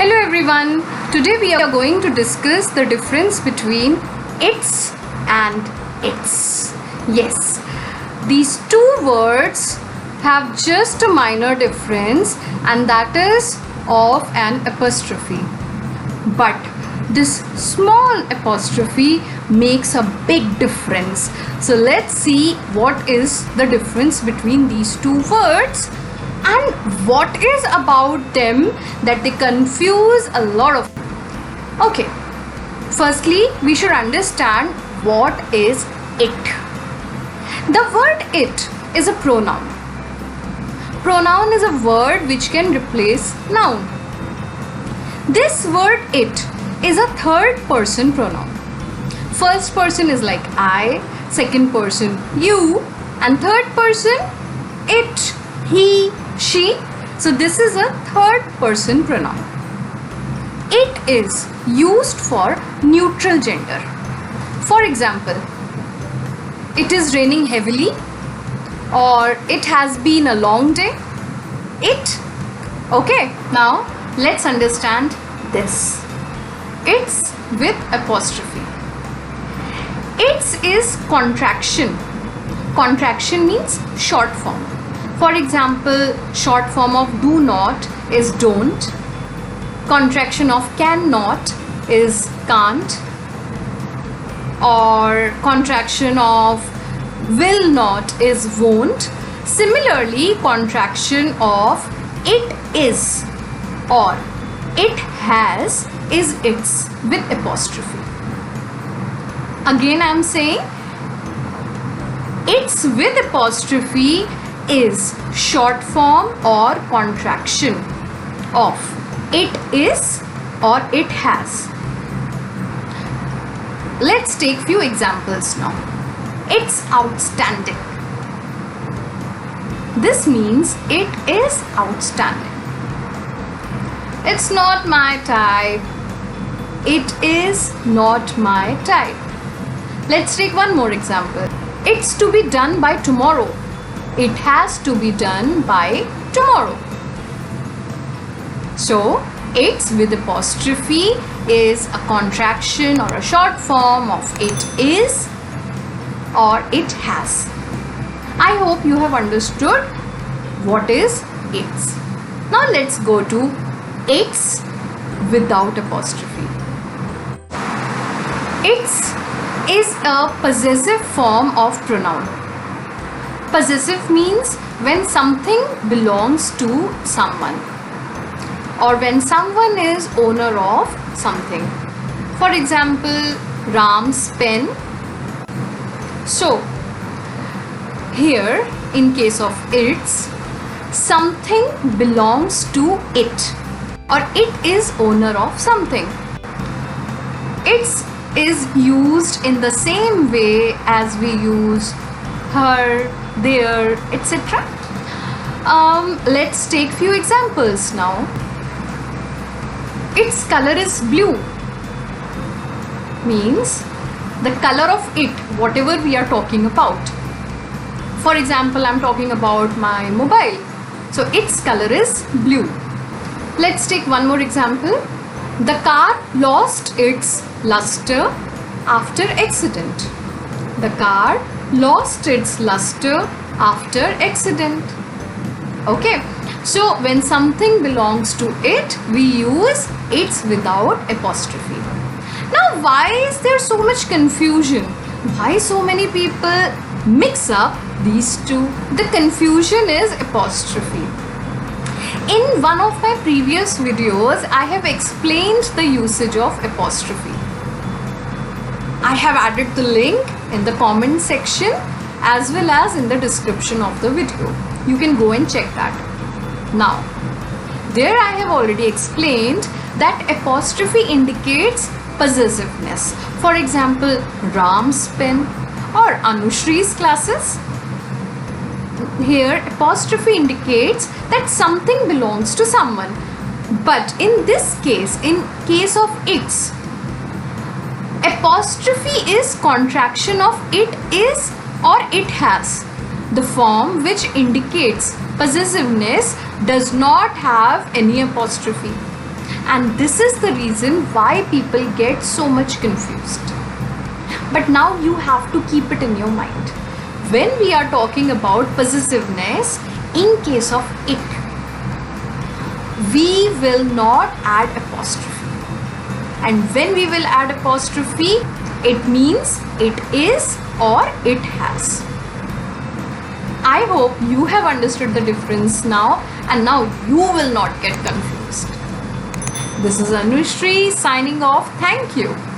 Hello everyone, today we are going to discuss the difference between its and its. Yes, these two words have just a minor difference, and that is of an apostrophe. But this small apostrophe makes a big difference. So let's see what is the difference between these two words and what is about them that they confuse a lot of. Okay, firstly we should understand what is it. The word it is a pronoun. Pronoun is a word which can replace noun. This word it is a third person pronoun. First person is like I, second person you, and third person it, he, she. So this is a third person pronoun. It is used for neutral gender. For example, it is raining heavily, or it has been a long day. It. Okay, now let's understand this. It's with apostrophe. Its is contraction. Contraction means short form. For example, short form of do not is don't. Contraction of cannot is can't. Or contraction of will not is won't. Similarly, contraction of it is or it has is its with apostrophe. Again I am saying its with apostrophe is short form or contraction of it is or it has. Let's take few examples now. It's outstanding. This means it is outstanding. It's not my type. It is not my type. Let's take one more example. It's to be done by tomorrow. It has to be done by tomorrow. So, it's with apostrophe is a contraction or a short form of it is or it has. I hope you have understood what is its. Now let's go to its without apostrophe. Its is a possessive form of pronoun. Possessive means when something belongs to someone or when someone is owner of something. For example, Ram's pen. So, here in case of its, something belongs to it or it is owner of something. Its is used in the same way as we use her, their, etc. Let's take few examples now. Its color is blue means the color of it, whatever we are talking about. For example, I'm talking about my mobile. So its color is blue. Let's take one more example. The car lost its luster after accident. The car lost its luster after accident. Okay, so when something belongs to it, we use its without apostrophe. Now why is there so much confusion? Why so many people mix up these two? The confusion is apostrophe. In one of my previous videos, I have explained the usage of apostrophe. I have added the link in the comment section as well as in the description of the video. You can go and check that. Now, there I have already explained that apostrophe indicates possessiveness. For example, Ram's pen or Anushree's glasses. Here, apostrophe indicates that something belongs to someone. But in this case, in case of its, apostrophe is contraction of it is or it has. The form which indicates possessiveness does not have any apostrophe. and this is the reason why people get so much confused. But now you have to keep it in your mind. When we are talking about possessiveness, in case of it, we will not add apostrophe. And when we will add apostrophe, it means it is or it has. I hope you have understood the difference now, and now you will not get confused. This is Anushree signing off. Thank you.